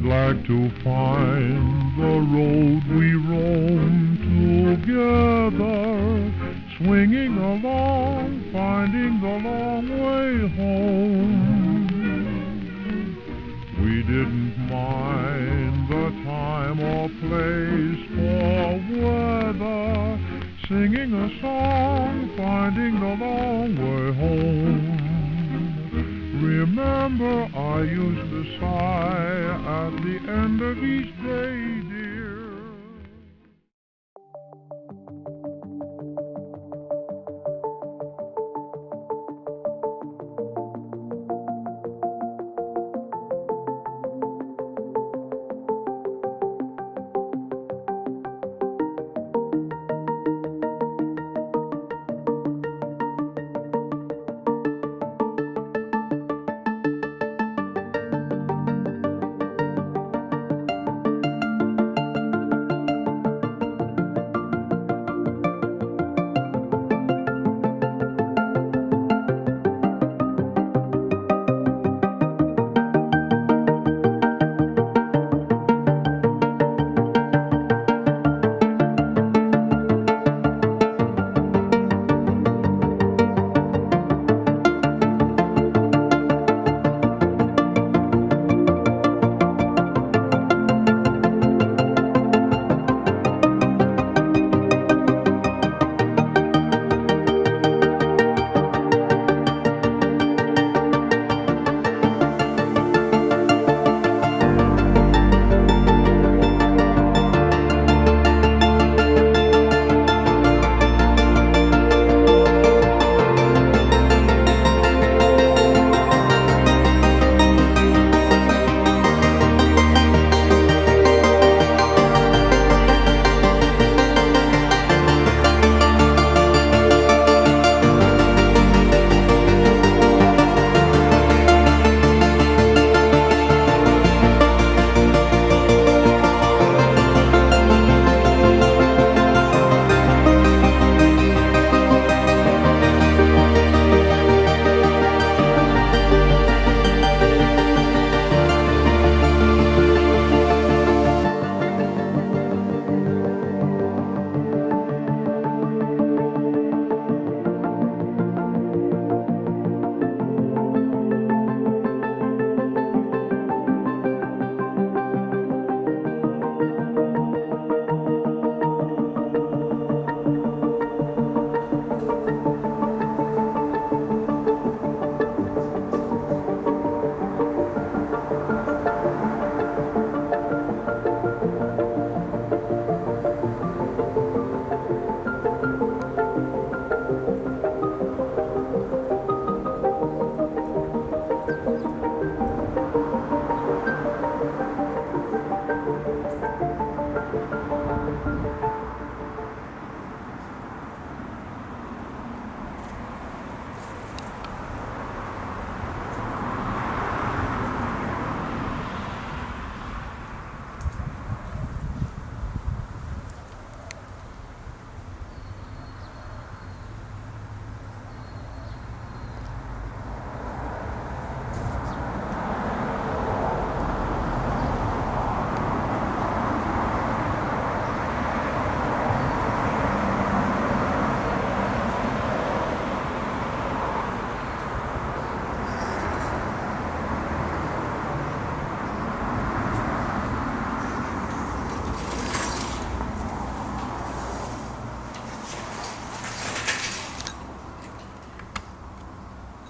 I'd like to find the road we roam together, swinging along, finding the long way home. We didn't mind the time or place or weather, singing a song, finding the long way home. Remember, I used to sigh at the end of each day, dear.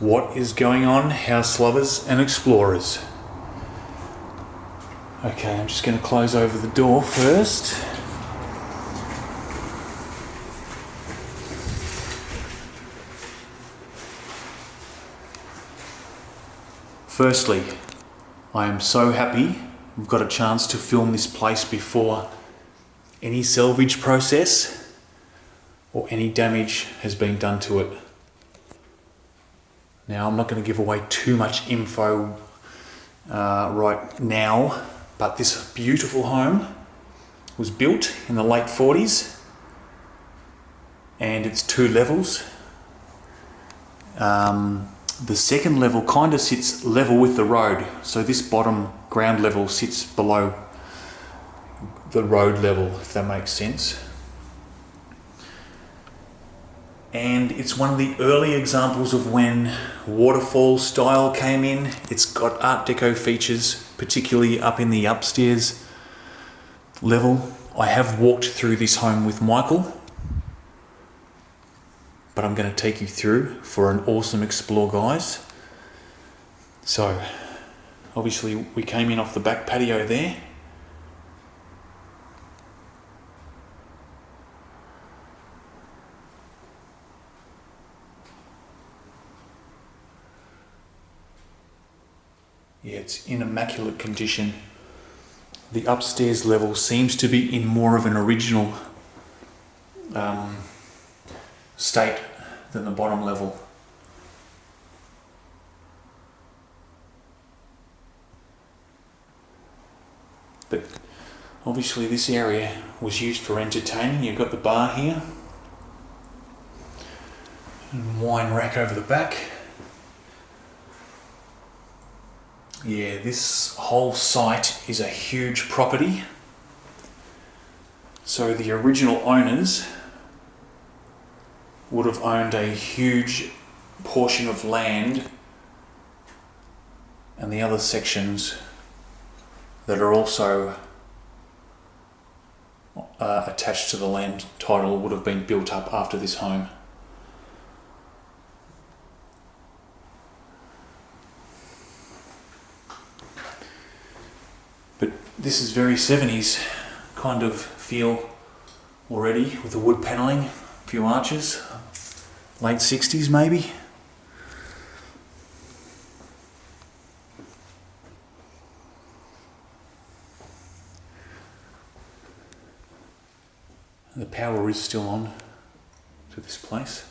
What is going on, house lovers and explorers? Okay, I'm just going to close over the door first. Firstly, I am so happy we've got a chance to film this place before any salvage process or any damage has been done to it. Now, I'm not going to give away too much info right now, but this beautiful home was built in the late 40s and it's 2 levels. the second level kind of sits level with the road. So this bottom ground level sits below the road level, if that makes sense. And it's one of the early examples of when waterfall style came in. It's got Art Deco features, particularly up in the upstairs level. I have walked through this home with Michael, but I'm going to take you through for an awesome explore, guys. So, obviously we came in off the back patio there. Yeah, it's in immaculate condition. The upstairs level seems to be in more of an original state than the bottom level. But obviously this area was used for entertaining. You've got the bar here, and wine rack over the back. Yeah, this whole site is a huge property. So the original owners would have owned a huge portion of land, and the other sections that are also attached to the land title would have been built up after this home. But this is very 70s kind of feel already, with the wood panelling, a few arches, late 60s maybe. The power is still on to this place.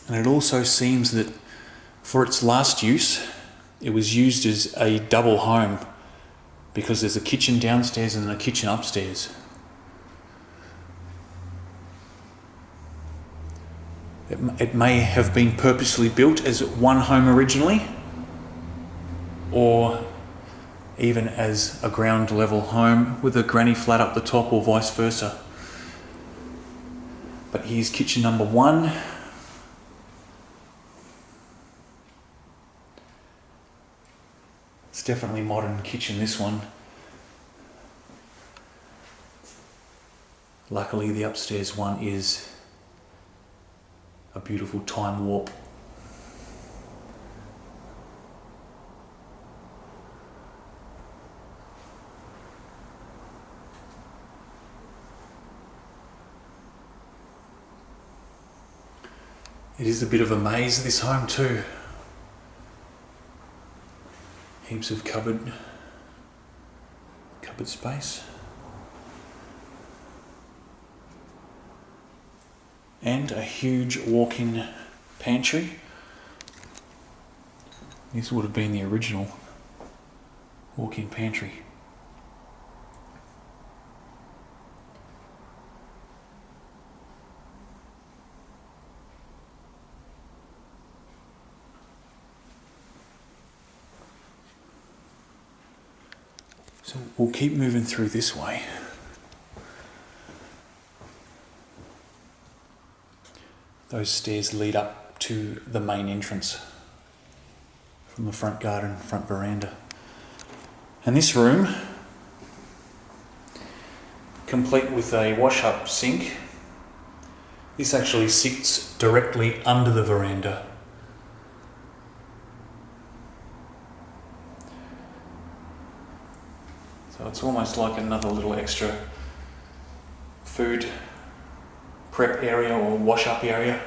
And it also seems that for its last use, it was used as a double home, because there's a kitchen downstairs and a kitchen upstairs. It may have been purposely built as one home originally, or even as a ground level home with a granny flat up the top, or vice versa. But here's kitchen number 1. It's definitely modern kitchen, this one. Luckily the upstairs one is a beautiful time warp. It is a bit of a maze, this home too. Heaps of cupboard space. And a huge walk-in pantry. This would have been the original walk-in pantry. So we'll keep moving through this way. Those stairs lead up to the main entrance from the front garden, front veranda. And this room, complete with a wash-up sink, this actually sits directly under the veranda. So it's almost like another little extra food prep area or wash-up area.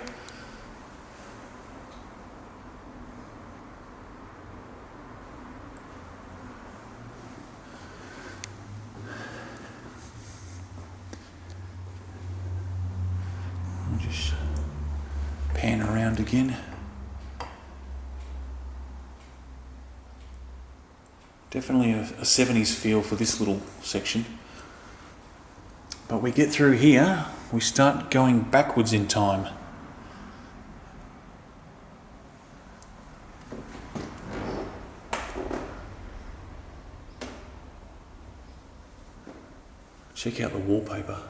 I'll just pan around again. Definitely a 70s feel for this little section. But we get through here, we start going backwards in time. Check out the wallpaper.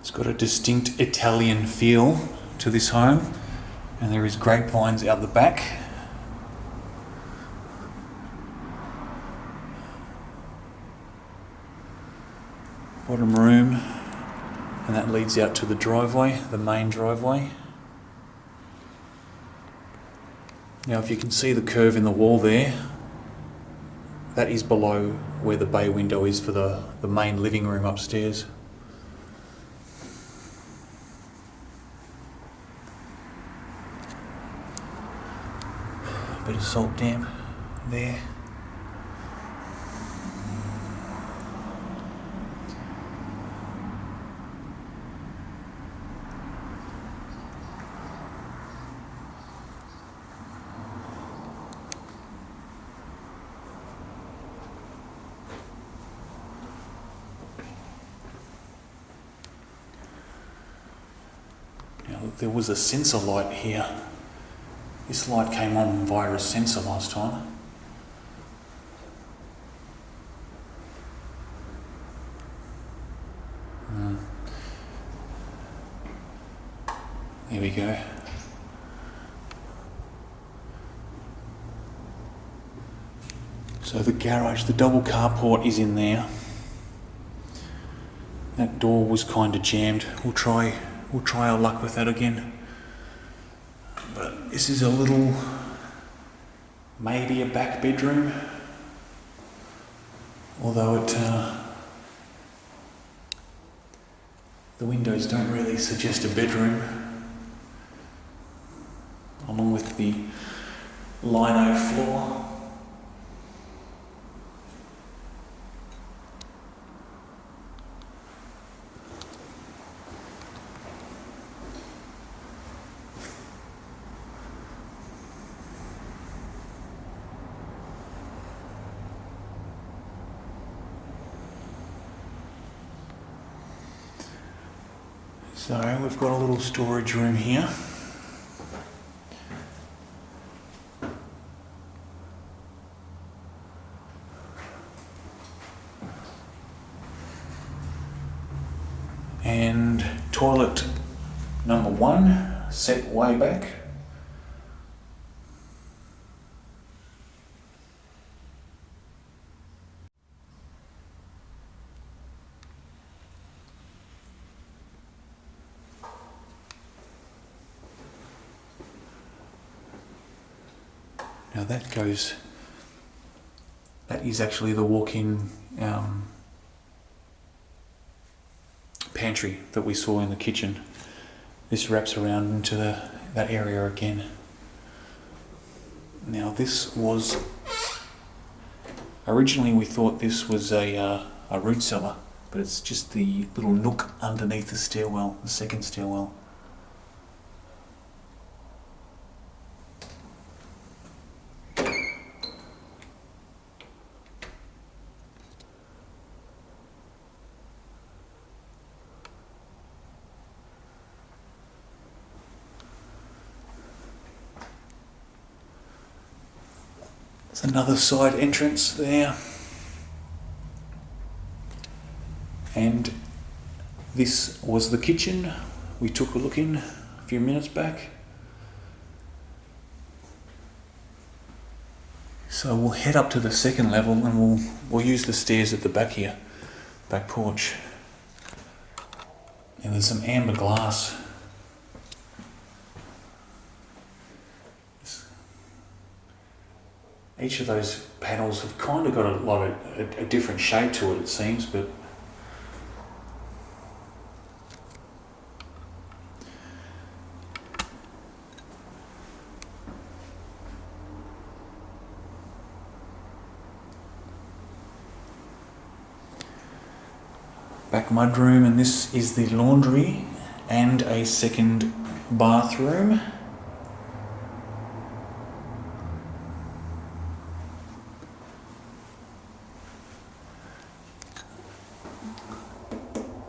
It's got a distinct Italian feel to this home, and there is grapevines out the back. Bottom room, and that leads out to the driveway, the main driveway. Now if you can see the curve in the wall there, that is below where the bay window is for the main living room upstairs. Bit of salt damp there. Now look, there was a sensor light here. This light came on via a sensor last time. There we go. So the garage, the double carport is in there. That door was kind of jammed. We'll try our luck with that again. But this is a little, maybe a back bedroom, although the windows don't really suggest a bedroom, along with the lino floor. So we've got a little storage room here. And toilet number 1, set way back. Now that is actually the walk-in pantry that we saw in the kitchen. This wraps around into that area again. Now this was, originally we thought this was a root cellar, but it's just the little nook underneath the stairwell, the second stairwell. There's another side entrance there. And this was the kitchen we took a look in a few minutes back. So we'll head up to the second level and we'll use the stairs at the back here, back porch. And there's some amber glass. Each of those panels have kind of got a different shape to it seems, but back mudroom, and this is the laundry and a second bathroom.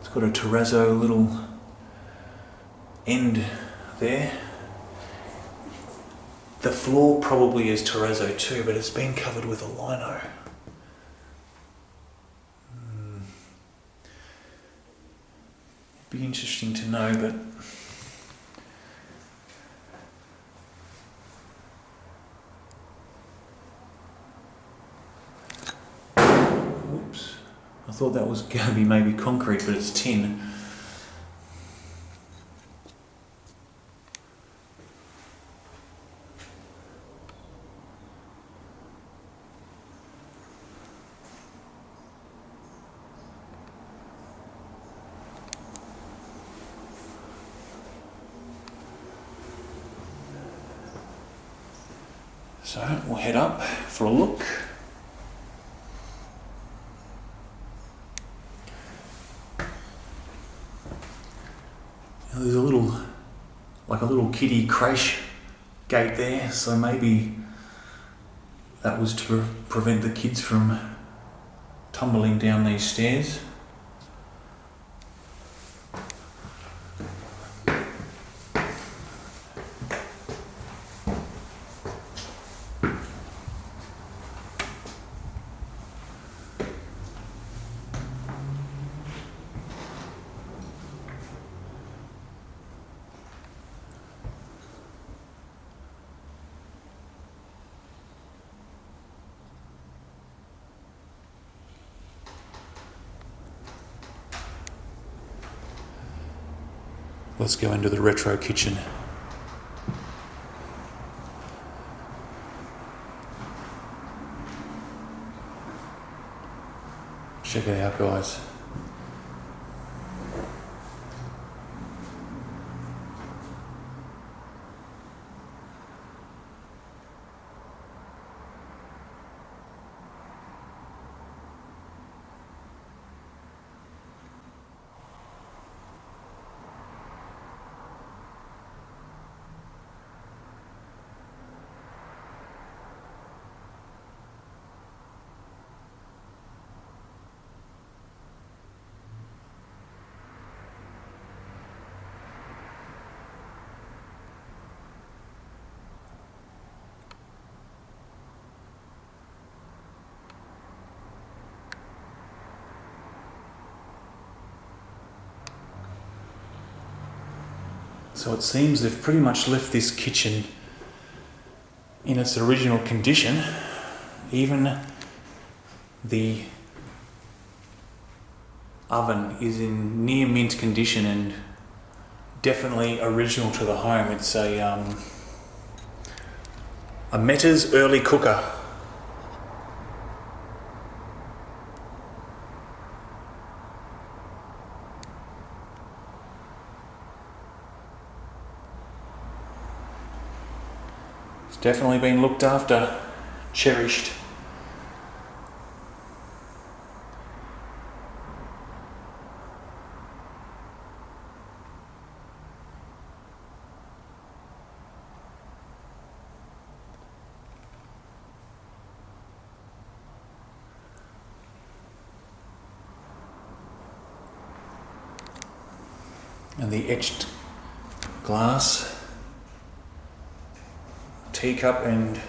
It's got a terrazzo little end there. The floor probably is terrazzo too, but it's been covered with a lino. Be interesting to know, but whoops, I thought that was going to be maybe concrete, but it's tin. So we'll head up for a look. Now there's a little kiddie creche gate there, so maybe that was to prevent the kids from tumbling down these stairs. Let's go into the retro kitchen. Check it out, guys. So it seems they've pretty much left this kitchen in its original condition. Even the oven is in near mint condition and definitely original to the home. It's a Meta's early cooker. Definitely been looked after, cherished. And the etched glass. Teacup and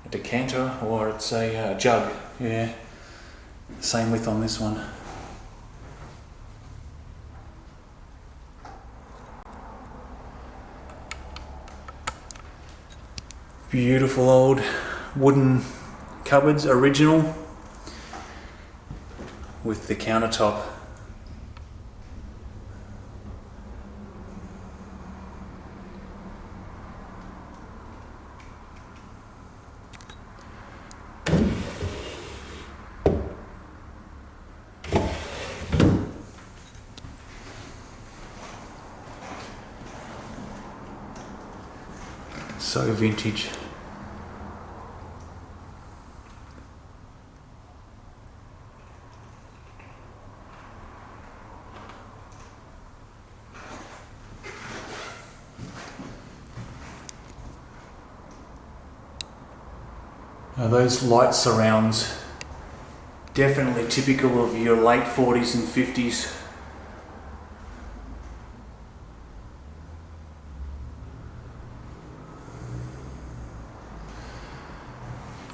a decanter, or it's a jug, yeah, same width on this one. Beautiful old wooden cupboards, original, with the countertop. so vintage. Now those light surrounds, definitely typical of your late 40s and 50s.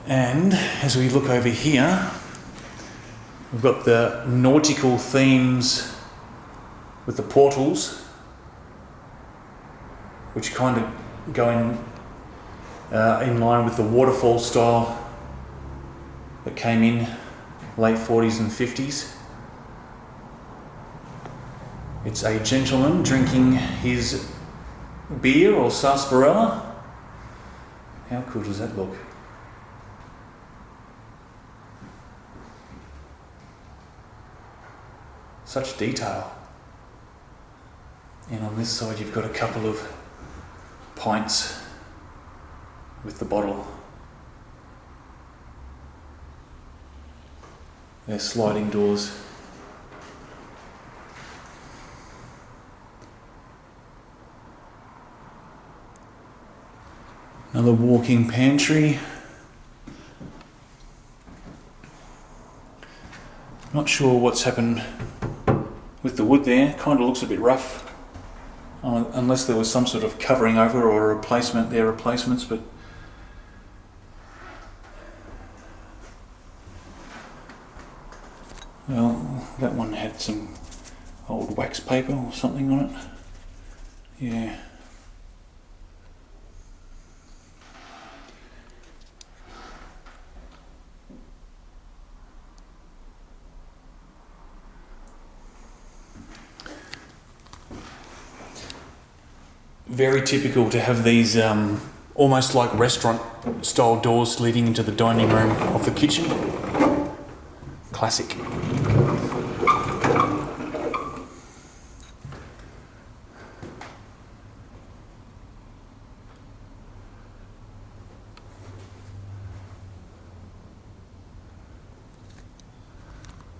And as we look over here, we've got the nautical themes with the portals, which kind of go in line with the waterfall style that came in late 40s and 50s. It's a gentleman drinking his beer or sarsaparilla. How cool does that look? Such detail. And on this side you've got a couple of pints with the bottle. They're sliding doors. Another walk-in pantry. Not sure what's happened with the wood there. Kind of looks a bit rough, unless there was some sort of covering over or a replacement. They're replacements, but well, that one had some old wax paper or something on it. Yeah. Very typical to have these almost like restaurant style doors leading into the dining room of the kitchen. Classic.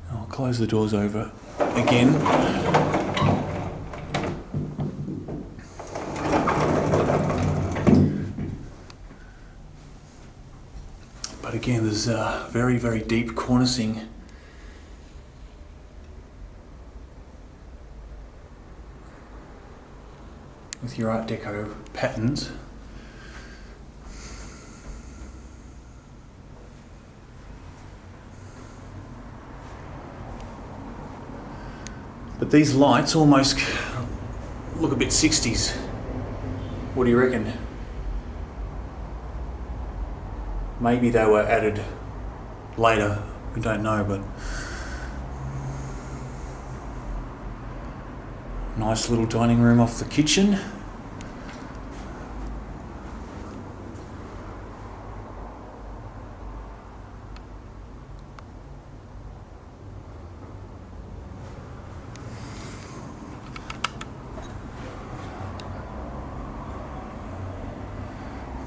I'll close the doors over again. But again, there's a very, very deep cornicing. With your Art Deco patterns. But these lights almost look a bit 60s. What do you reckon? Maybe they were added later, we don't know, but nice little dining room off the kitchen.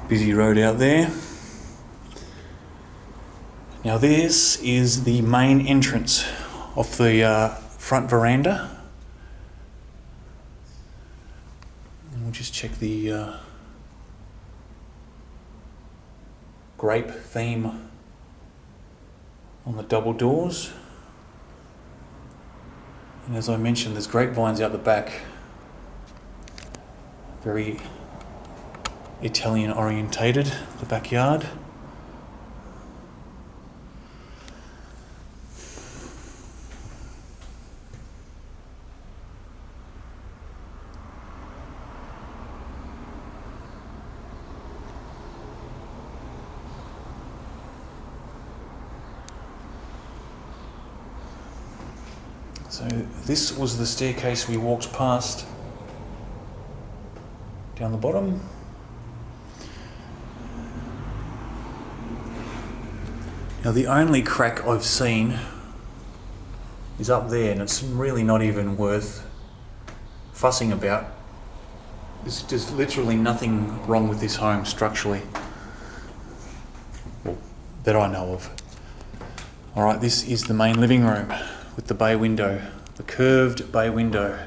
Busy road out there. Now this is the main entrance of the front veranda. And we'll just check the grape theme on the double doors. And as I mentioned, there's grapevines out the back. Very Italian orientated, the backyard. So this was the staircase we walked past down the bottom. Now the only crack I've seen is up there, and it's really not even worth fussing about. There's just literally nothing wrong with this home structurally. Well, that I know of. Alright, this is the main living room with the bay window, the curved bay window.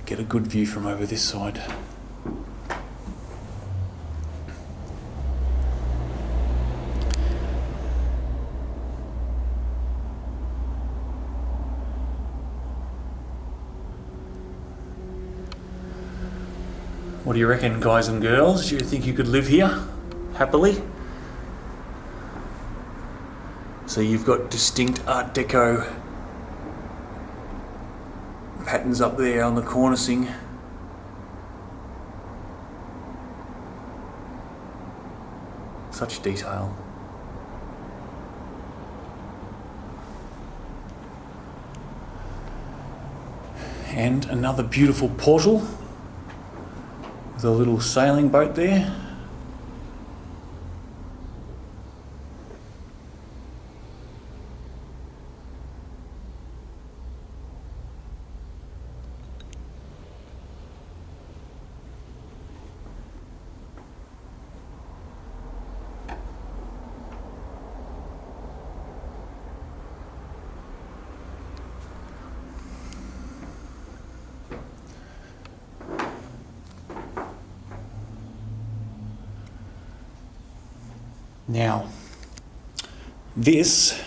Get a good view from over this side. What do you reckon, guys and girls? Do you think you could live here happily? So you've got distinct Art Deco patterns up there on the cornicing. Such detail. And another beautiful portal with a little sailing boat there. Now, this,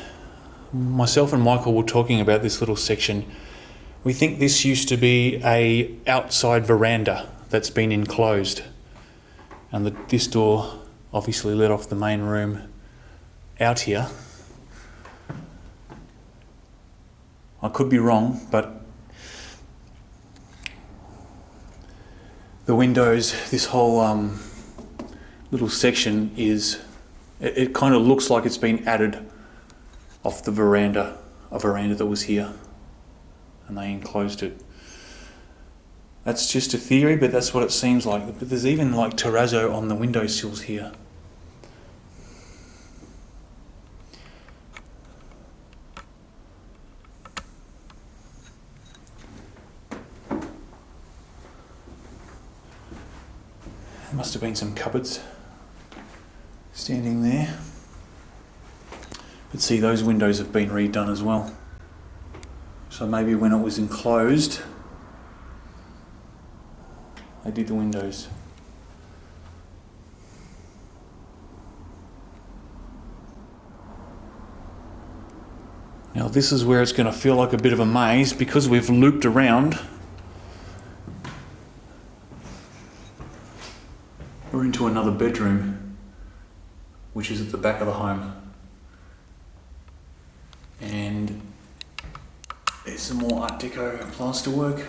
myself and Michael were talking about this little section. We think this used to be a outside veranda that's been enclosed. And this door obviously led off the main room out here. I could be wrong, but the windows, this whole little section is, it kind of looks like it's been added off the veranda, a veranda that was here, and they enclosed it. That's just a theory, but that's what it seems like. But there's even like terrazzo on the windowsills here. There must have been some cupboards standing there. But see, those windows have been redone as well. So maybe when it was enclosed, they did the windows. Now this is where it's going to feel like a bit of a maze because we've looped around. We're into another bedroom, which is at the back of the home. And there's some more Art Deco plaster work.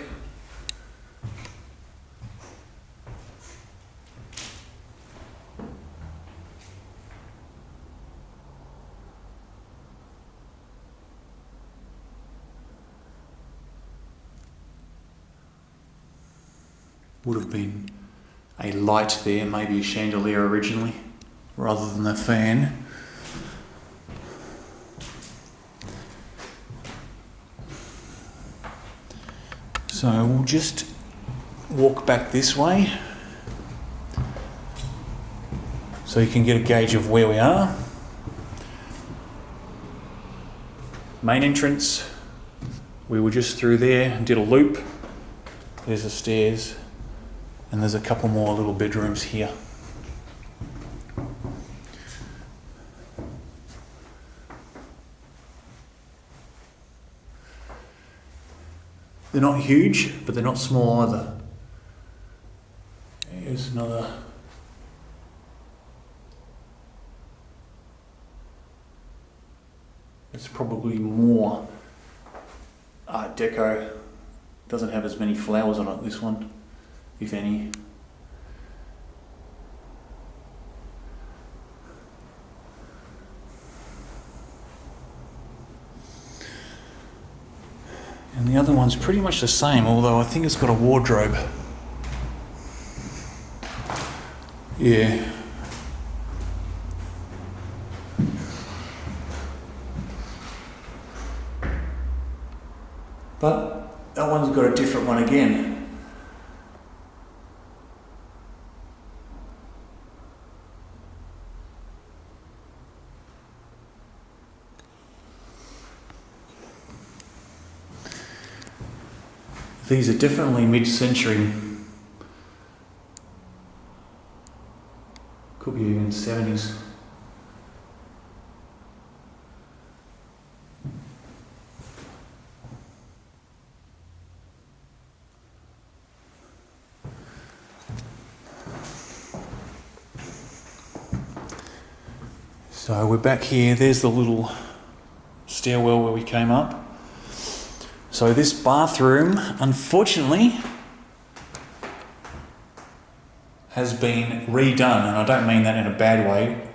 Would have been a light there, maybe a chandelier originally, rather than a fan. So we'll just walk back this way so you can get a gauge of where we are. Main entrance, we were just through there and did a loop. There's the stairs. And there's a couple more little bedrooms here. They're not huge, but they're not small either. Here's another. It's probably more Art Deco. Doesn't have as many flowers on it, this one, if any. And the other one's pretty much the same, although I think it's got a wardrobe. Yeah. But that one's got a different one again. These are definitely mid-century. Could be even 70s. So we're back here. There's the little stairwell where we came up. So this bathroom, unfortunately, has been redone, and I don't mean that in a bad way,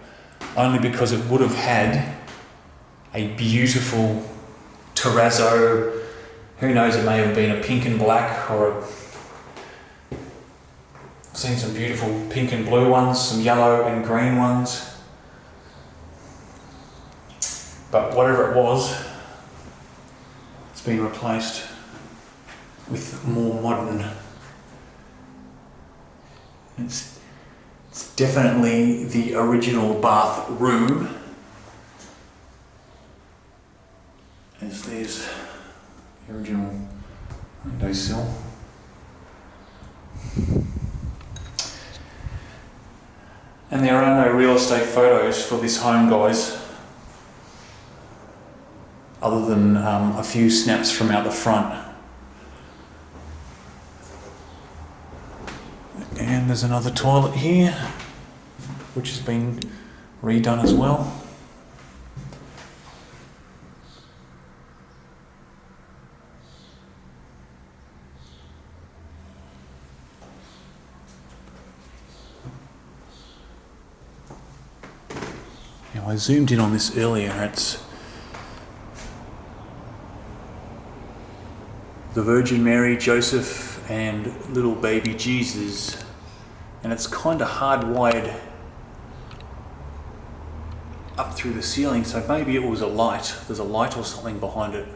only because it would have had a beautiful terrazzo. Who knows, it may have been a pink and black, or I've seen some beautiful pink and blue ones, some yellow and green ones. But whatever it was, it's been replaced with more modern. It's definitely the original bathroom. As there's the original windowsill. And there are no real estate photos for this home, guys, other than a few snaps from out the front. And there's another toilet here, which has been redone as well. Now I zoomed in on this earlier. It's the Virgin Mary, Joseph, and little baby Jesus, and it's kind of hardwired up through the ceiling, so maybe it was a light. There's a light or something behind it.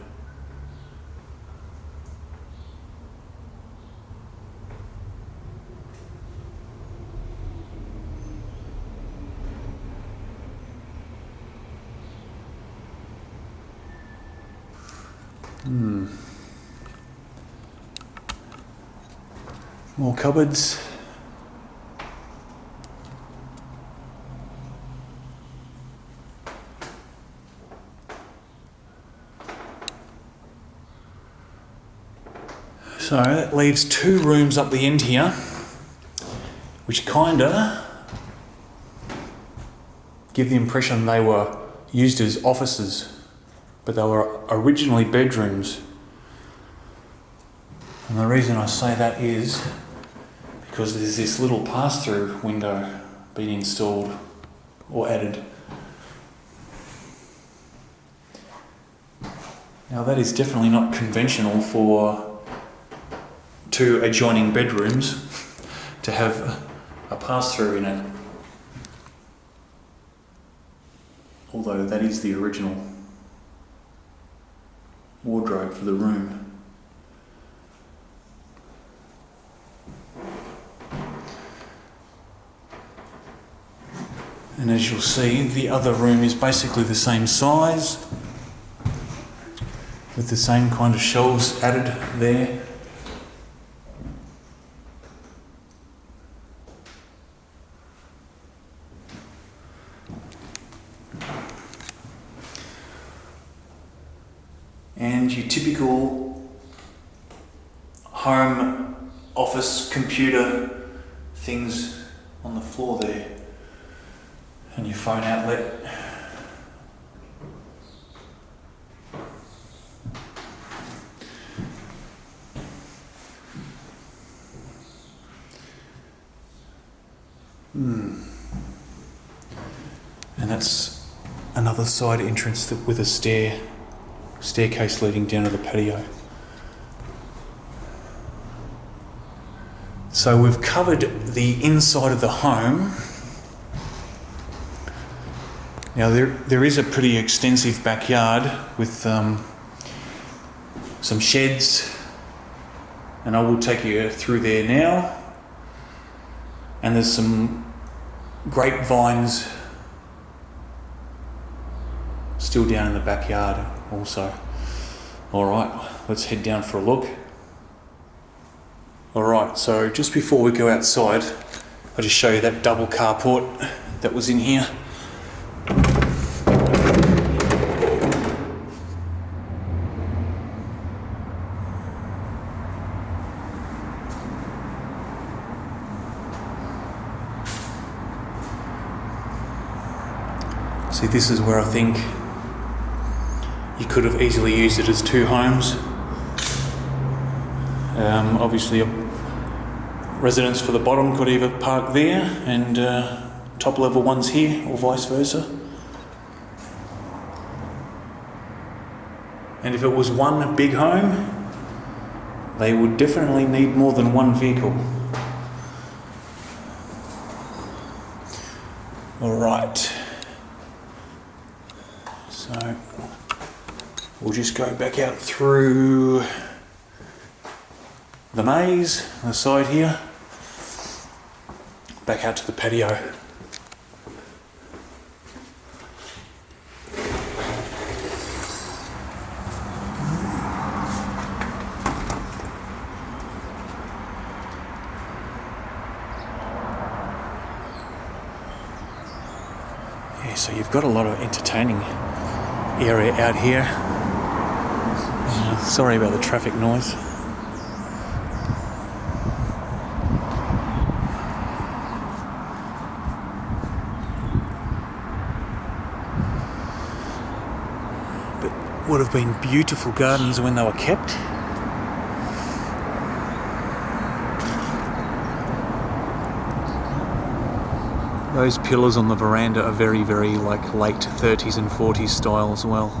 More cupboards. So that leaves two rooms up the end here, which kinda give the impression they were used as offices, but they were originally bedrooms. And the reason I say that is because there's this little pass-through window being installed or added. Now that is definitely not conventional for two adjoining bedrooms to have a pass-through in it. Although that is the original wardrobe for the room. And as you'll see, the other room is basically the same size, with the same kind of shelves added there. And your typical home office computer things on the floor there. And your phone outlet. And that's another side entrance with a staircase leading down to the patio. So we've covered the inside of the home. Now there is a pretty extensive backyard with some sheds, and I will take you through there now. And there's some grapevines still down in the backyard also. Alright, let's head down for a look. Alright, so just before we go outside, I'll just show you that double carport that was in here. See, this is where I think you could have easily used it as two homes. Obviously, residents for the bottom could either park there and top level ones here, or vice versa. And if it was one big home, they would definitely need more than one vehicle. Alright. So we'll just go back out through the maze on the side here, back out to the patio. Yeah, so you've got a lot of entertaining area out here. Sorry about the traffic noise. But would have been beautiful gardens when they were kept. Those pillars on the veranda are very, very like late 30s and 40s style as well.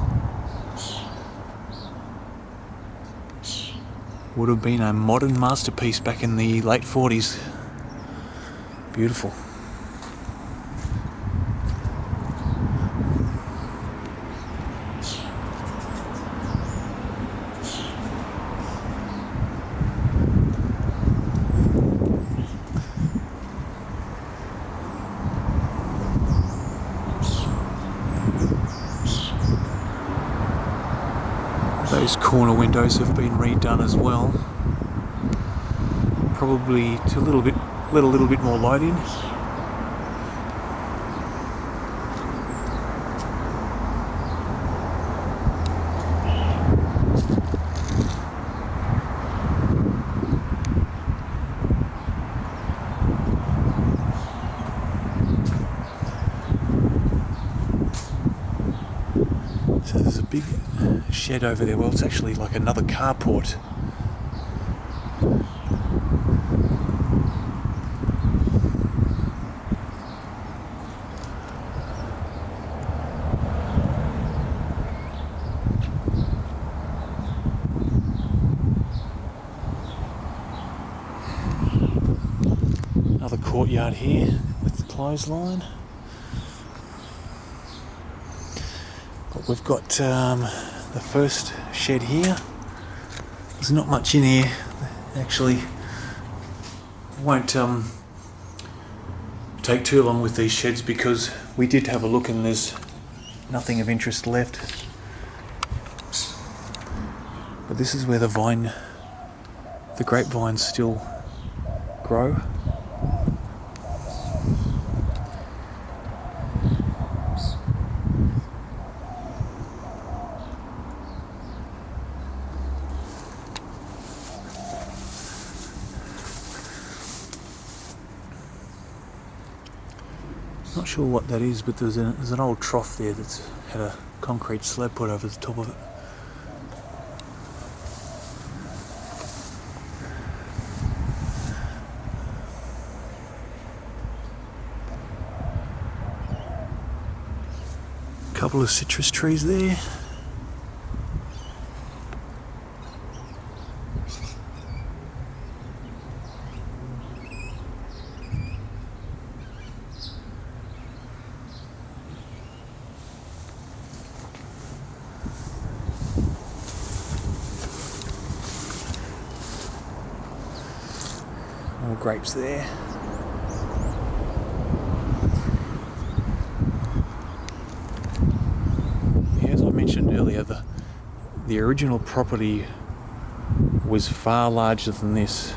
Would have been a modern masterpiece back in the late 40s. Beautiful. Those corner windows have been redone as well. Probably to let a little bit more light in. So there's a big shed over there. Well, it's actually like another carport. Another courtyard here with the clothesline. But we've got the first shed here. There's not much in here. Actually, won't take too long with these sheds because we did have a look and there's nothing of interest left. But this is where the grapevines still grow. Not sure what that is, but there's an old trough there that's had a concrete slab put over the top of it. A couple of citrus trees there. grapes there. As I mentioned earlier, the original property was far larger than this.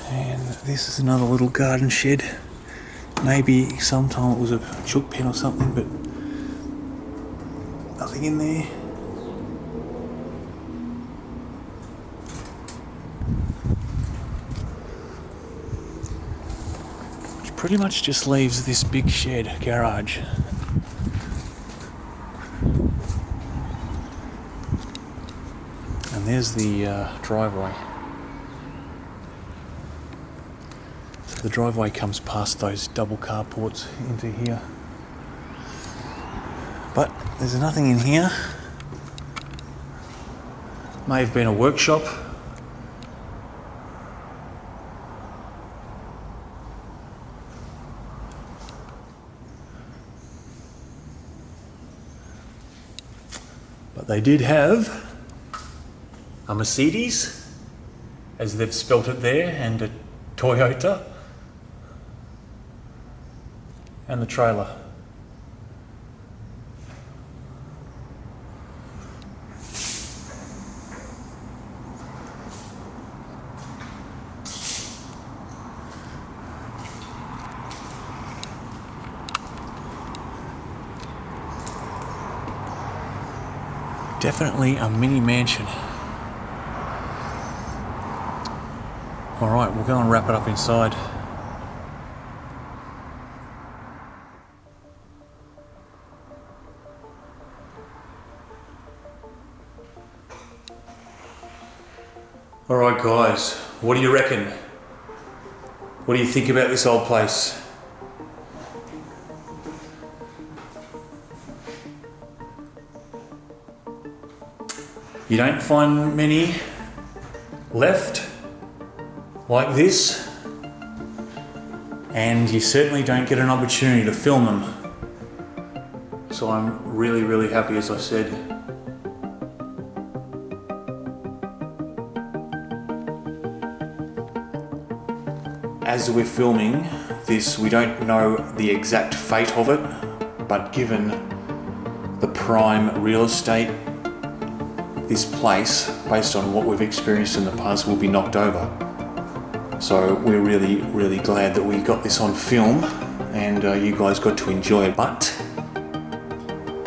And this is another little garden shed. Maybe sometime it was a chook pen or something, but nothing in there. Which pretty much just leaves this big shed garage. And there's the driveway. The driveway comes past those double carports into here. But there's nothing in here. May have been a workshop. But they did have a Mercedes, as they've spelt it there, and a Toyota. And the trailer. Definitely a mini mansion. Alright, we'll go and wrap it up inside. Alright guys, what do you reckon? What do you think about this old place? You don't find many left like this, and you certainly don't get an opportunity to film them. So I'm really happy, as I said. As we're filming this, we don't know the exact fate of it, but given the prime real estate, this place, based on what we've experienced in the past, will be knocked over. So we're really glad that we got this on film and you guys got to enjoy it. But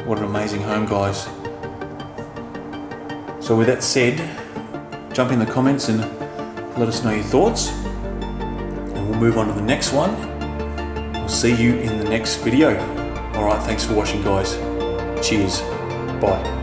what an amazing home, guys. So with that said, jump in the comments and let us know your thoughts. We'll move on to the next one. We'll see you in the next video. Alright, thanks for watching guys. Cheers. Bye.